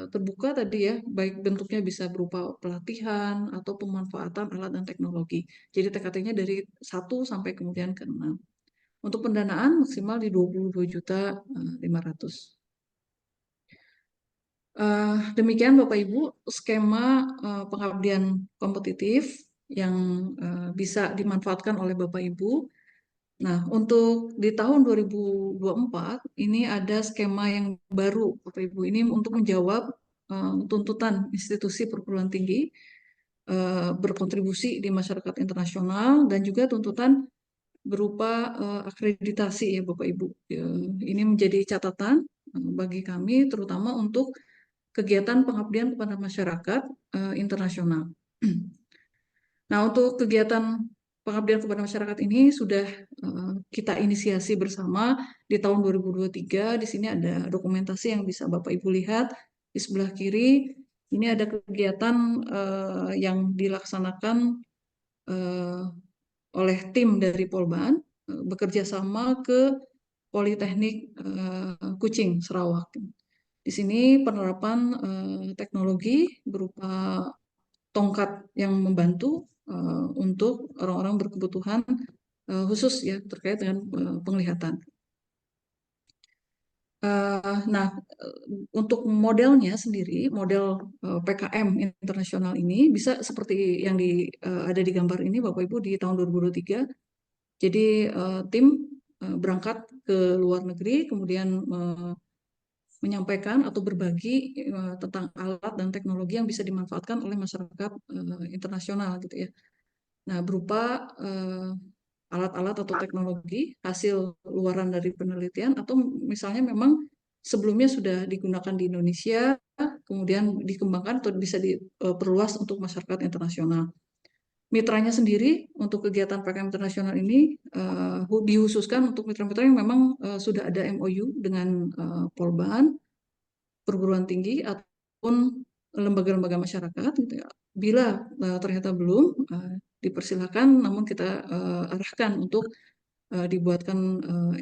terbuka tadi ya, baik bentuknya bisa berupa pelatihan atau pemanfaatan alat dan teknologi. Jadi TKT-nya dari 1 sampai kemudian ke 6. Untuk pendanaan maksimal di 22.500.000. Demikian Bapak Ibu, skema pengabdian kompetitif yang bisa dimanfaatkan oleh Bapak Ibu. Nah, untuk di tahun 2024 ini ada skema yang baru, Bapak Ibu. Ini untuk menjawab tuntutan institusi perguruan tinggi berkontribusi di masyarakat internasional dan juga tuntutan berupa akreditasi ya Bapak Ibu. Ini menjadi catatan bagi kami, terutama untuk kegiatan pengabdian kepada masyarakat internasional. Nah, untuk kegiatan pengabdian kepada masyarakat ini sudah kita inisiasi bersama di tahun 2023. Di sini ada dokumentasi yang bisa Bapak Ibu lihat di sebelah kiri. Ini ada kegiatan yang dilaksanakan oleh tim dari Polban bekerja sama ke Politeknik Kucing, Sarawak. Di sini penerapan teknologi berupa tongkat yang membantu untuk orang-orang berkebutuhan khusus ya terkait dengan penglihatan. Nah, untuk modelnya sendiri, model PKM internasional ini bisa seperti yang ada di gambar ini, Bapak Ibu, di tahun 2023. Jadi tim berangkat ke luar negeri, kemudian menyampaikan atau berbagi tentang alat dan teknologi yang bisa dimanfaatkan oleh masyarakat internasional gitu ya. Nah, berupa alat-alat atau teknologi hasil luaran dari penelitian atau misalnya memang sebelumnya sudah digunakan di Indonesia, kemudian dikembangkan atau bisa diperluas untuk masyarakat internasional. Mitranya sendiri untuk kegiatan PKM internasional ini dikhususkan untuk mitra-mitra yang memang sudah ada MOU dengan Polban, perguruan tinggi ataupun lembaga-lembaga masyarakat gitu ya. Bila ternyata belum dipersilakan, namun kita arahkan untuk dibuatkan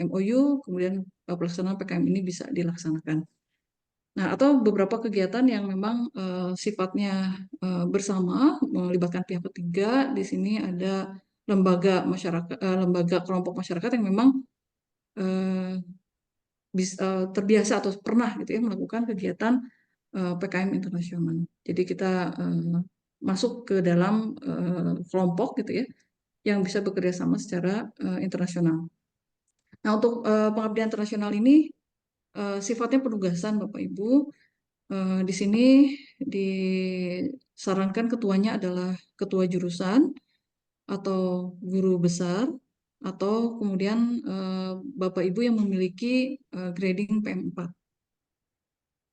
MOU, kemudian pelaksanaan PKM ini bisa dilaksanakan. Nah, atau beberapa kegiatan yang memang sifatnya bersama, melibatkan pihak ketiga. Di sini ada lembaga masyarakat, lembaga kelompok masyarakat yang memang terbiasa atau pernah gitu ya melakukan kegiatan PKM internasional. Jadi kita masuk ke dalam kelompok gitu ya yang bisa bekerja sama secara internasional. Nah, untuk pengabdian internasional ini sifatnya penugasan Bapak Ibu. Di sini disarankan ketuanya adalah ketua jurusan atau guru besar atau kemudian Bapak Ibu yang memiliki grading PM4.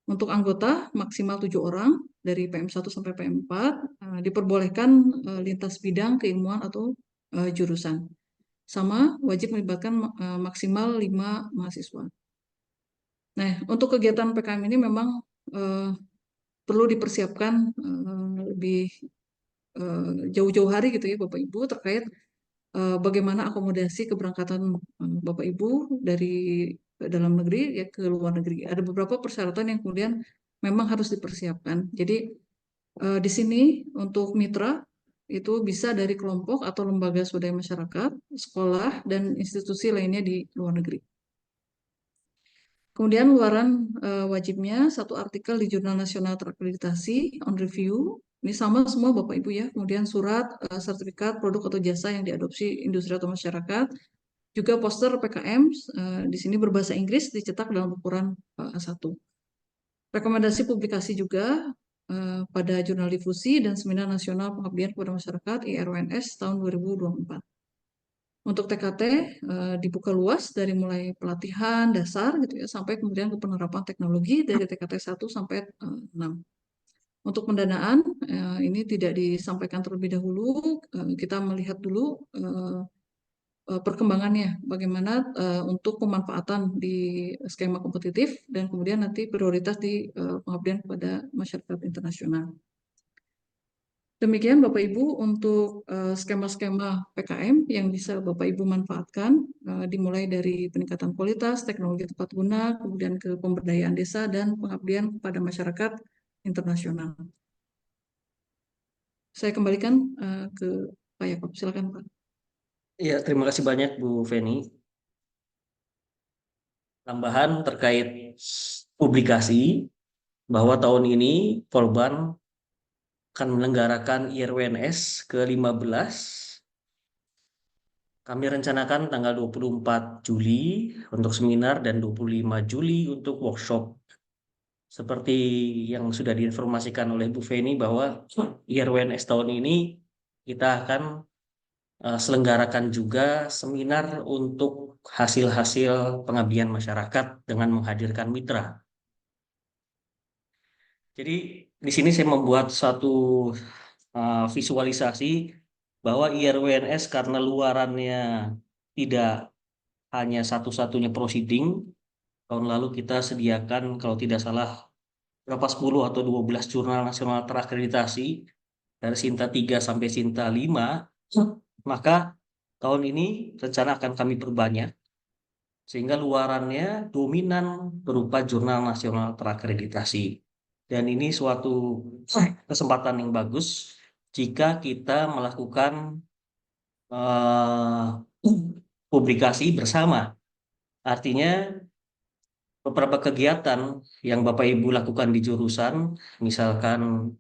Untuk anggota maksimal 7 orang dari PM1 sampai PM4 diperbolehkan lintas bidang keilmuan atau jurusan. Sama wajib melibatkan maksimal 5 mahasiswa. Nah, untuk kegiatan PKM ini memang perlu dipersiapkan lebih jauh-jauh hari gitu ya Bapak Ibu terkait bagaimana akomodasi keberangkatan Bapak Ibu dari dalam negeri ya ke luar negeri. Ada beberapa persyaratan yang kemudian memang harus dipersiapkan. Jadi di sini untuk mitra itu bisa dari kelompok atau lembaga swadaya masyarakat, sekolah, dan institusi lainnya di luar negeri. Kemudian luaran wajibnya satu artikel di Jurnal Nasional Terakreditasi on review. Ini sama semua Bapak Ibu ya. Kemudian surat sertifikat produk atau jasa yang diadopsi industri atau masyarakat. Juga poster PKM di sini berbahasa Inggris dicetak dalam ukuran A1. Rekomendasi publikasi juga pada Jurnal Difusi dan Seminar Nasional Pengabdian kepada Masyarakat IRWNS tahun 2024. Untuk TKT dibuka luas dari mulai pelatihan dasar gitu ya sampai kemudian ke penerapan teknologi dari TKT 1 sampai 6. Untuk pendanaan ini tidak disampaikan terlebih dahulu, kita melihat dulu perkembangannya bagaimana untuk pemanfaatan di skema kompetitif dan kemudian nanti prioritas di pengabdian kepada masyarakat internasional. Demikian Bapak Ibu untuk skema-skema PKM yang bisa Bapak Ibu manfaatkan dimulai dari peningkatan kualitas, teknologi tepat guna, kemudian ke pemberdayaan desa dan pengabdian kepada masyarakat internasional. Saya kembalikan ke Pak Yakob. Silakan Pak. Ya, terima kasih banyak Bu Feni. Tambahan terkait publikasi bahwa tahun ini Polban akan menyelenggarakan IRWNS ke-15. Kami rencanakan tanggal 24 Juli untuk seminar dan 25 Juli untuk workshop. Seperti yang sudah diinformasikan oleh Bu Feni bahwa IRWNS tahun ini kita akan selenggarakan juga seminar untuk hasil-hasil pengabdian masyarakat dengan menghadirkan mitra. Jadi di sini saya membuat satu visualisasi bahwa IRWNS karena luarannya tidak hanya satu-satunya proceeding. Tahun lalu kita sediakan kalau tidak salah berapa 10 atau 12 jurnal nasional terakreditasi dari Sinta 3 sampai Sinta 5, maka tahun ini rencana akan kami perbanyak sehingga luarannya dominan berupa jurnal nasional terakreditasi. Dan ini suatu kesempatan yang bagus jika kita melakukan eh, publikasi bersama. Artinya beberapa kegiatan yang Bapak Ibu lakukan di jurusan, misalkan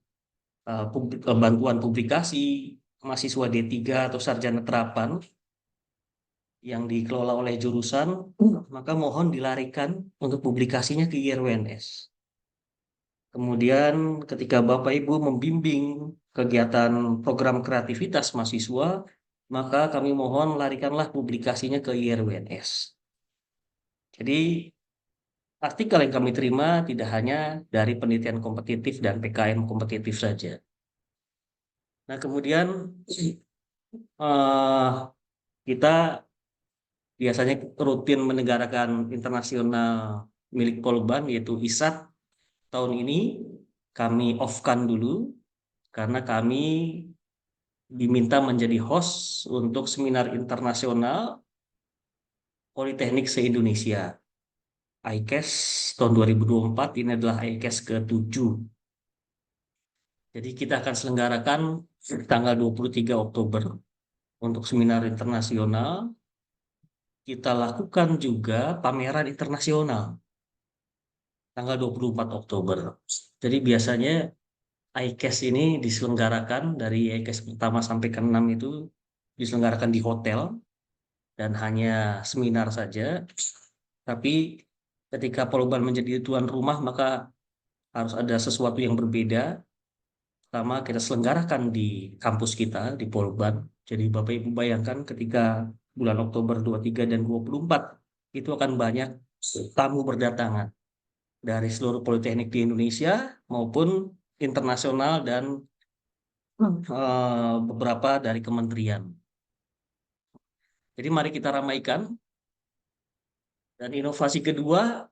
bantuan publikasi mahasiswa D3 atau sarjana terapan yang dikelola oleh jurusan, maka mohon dilarikan untuk publikasinya ke IRWNS. Kemudian ketika Bapak Ibu membimbing kegiatan program kreativitas mahasiswa, maka kami mohon larikanlah publikasinya ke IRWNS. Jadi artikel yang kami terima tidak hanya dari penelitian kompetitif dan PKM kompetitif saja. Nah, kemudian eh, kita biasanya rutin menegarakan internasional milik Polban yaitu ISAT. Tahun ini kami off-kan dulu karena kami diminta menjadi host untuk seminar internasional Politeknik se-Indonesia. ICAS tahun 2024 ini adalah ICAS ke-7. Jadi kita akan selenggarakan tanggal 23 Oktober untuk seminar internasional. Kita lakukan juga pameran internasional tanggal 24 Oktober. Jadi biasanya ICAS ini diselenggarakan dari ICAS pertama sampai ke-6 itu diselenggarakan di hotel dan hanya seminar saja. Tapi ketika Polban menjadi tuan rumah maka harus ada sesuatu yang berbeda. Pertama kita selenggarakan di kampus kita di Polban. Jadi Bapak Ibu bayangkan ketika bulan Oktober 23 dan 24 itu akan banyak tamu berdatangan dari seluruh politeknik di Indonesia maupun internasional dan beberapa dari kementerian. Jadi mari kita ramaikan. Dan inovasi kedua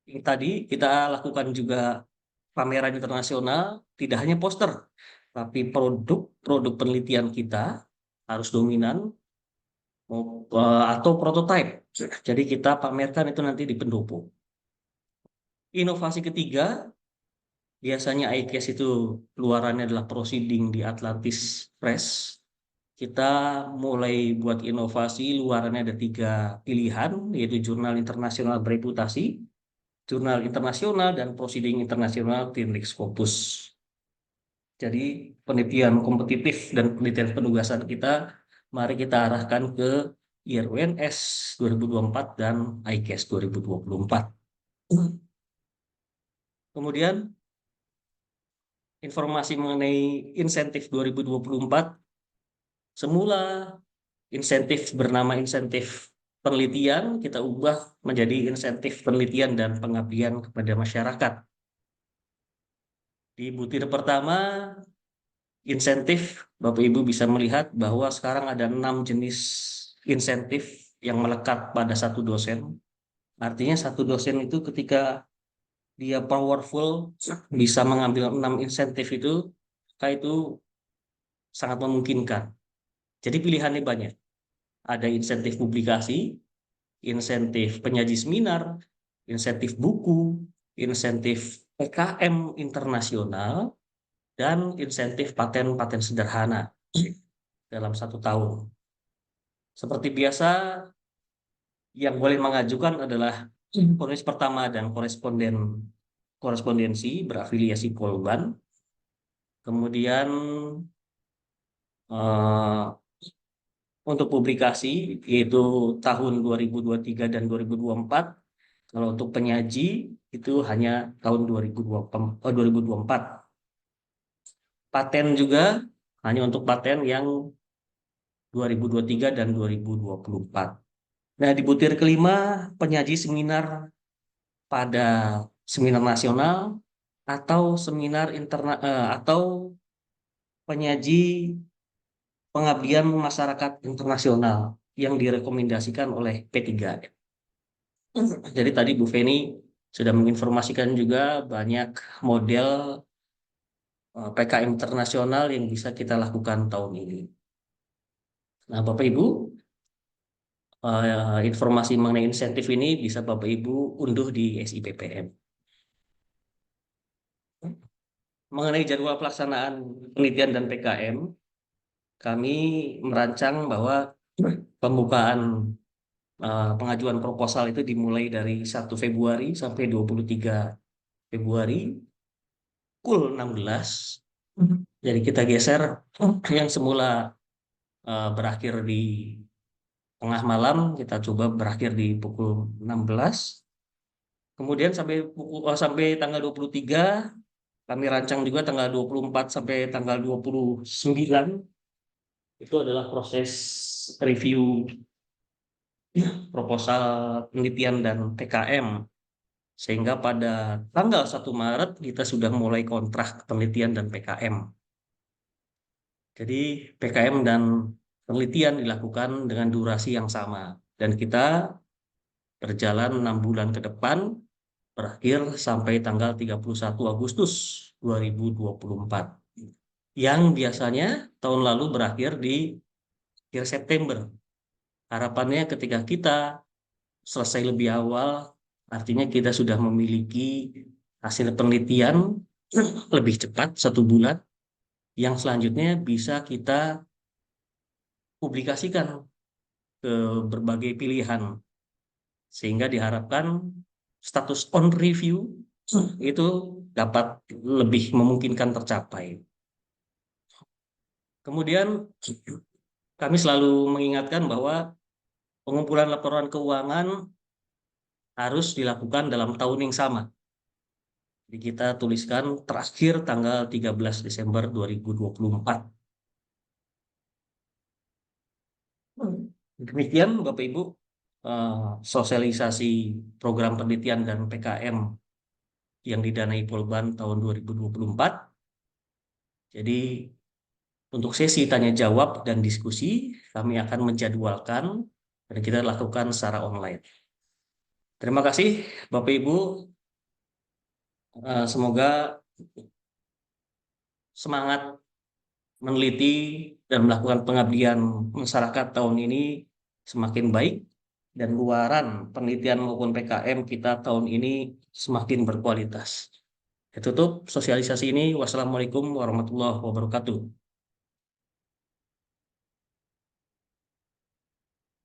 yang tadi kita lakukan juga pameran internasional, tidak hanya poster, tapi produk penelitian kita harus dominan atau prototipe. Jadi kita pamerkan itu nanti di pendopo. Inovasi ketiga, biasanya ICAS itu luarannya adalah proceeding di Atlantis Press. Kita mulai buat inovasi, luarannya ada 3 pilihan, yaitu jurnal internasional bereputasi, jurnal internasional, dan proceeding internasional Tinrik Scopus. Jadi penelitian kompetitif dan penelitian penugasan kita, mari kita arahkan ke IRWNS 2024 dan ICAS 2024. Kemudian informasi mengenai insentif 2024, semula insentif bernama insentif penelitian kita ubah menjadi insentif penelitian dan pengabdian kepada masyarakat. Di butir pertama, insentif, Bapak Ibu bisa melihat bahwa sekarang ada 6 jenis insentif yang melekat pada satu dosen. Artinya satu dosen itu ketika dia powerful, bisa mengambil 6 insentif itu, maka itu sangat memungkinkan. Jadi pilihannya banyak. Ada insentif publikasi, insentif penyaji seminar, insentif buku, insentif PKM internasional, dan insentif paten-paten sederhana dalam 1 tahun. Seperti biasa, yang boleh mengajukan adalah penulis pertama dan korespondensi berafiliasi Polban. Kemudian eh, untuk publikasi yaitu tahun 2023 dan 2024. Kalau untuk penyaji itu hanya tahun 2024. Paten juga hanya untuk paten yang 2023 dan 2024. Nah, di butir kelima, penyaji seminar pada seminar nasional atau seminar atau penyaji pengabdian masyarakat internasional yang direkomendasikan oleh P3. Jadi tadi Bu Feni sudah menginformasikan juga banyak model PKM internasional yang bisa kita lakukan tahun ini. Nah, Bapak Ibu, informasi mengenai insentif ini bisa Bapak Ibu unduh di SIPPM. Mengenai jadwal pelaksanaan penelitian dan PKM, kami merancang bahwa pembukaan pengajuan proposal itu dimulai dari 1 Februari sampai 23 Februari, pukul 16. Jadi kita geser yang semula berakhir di tengah malam, kita coba berakhir di pukul 16. Kemudian sampai tanggal 23, kami rancang juga tanggal 24 sampai tanggal 29. Itu adalah proses review proposal penelitian dan PKM. Sehingga pada tanggal 1 Maret kita sudah mulai kontrak penelitian dan PKM. Jadi PKM dan penelitian dilakukan dengan durasi yang sama. Dan kita berjalan 6 bulan ke depan, berakhir sampai tanggal 31 Agustus 2024. Yang biasanya tahun lalu berakhir di akhir September. Harapannya ketika kita selesai lebih awal, artinya kita sudah memiliki hasil penelitian lebih cepat 1 bulan, yang selanjutnya bisa kita publikasikan ke berbagai pilihan, sehingga diharapkan status on review itu dapat lebih memungkinkan tercapai. Kemudian kami selalu mengingatkan bahwa pengumpulan laporan keuangan harus dilakukan dalam tahun yang sama. Jadi kita tuliskan terakhir tanggal 13 Desember 2024. Demikian Bapak Ibu, sosialisasi program penelitian dan PKM yang didanai Polban tahun 2024. Jadi untuk sesi tanya jawab dan diskusi kami akan menjadwalkan dan kita lakukan secara online. Terima kasih Bapak Ibu. Semoga semangat meneliti dan melakukan pengabdian masyarakat tahun ini semakin baik dan luaran penelitian maupun PKM kita tahun ini semakin berkualitas. Tutup sosialisasi ini. Wassalamualaikum warahmatullahi wabarakatuh.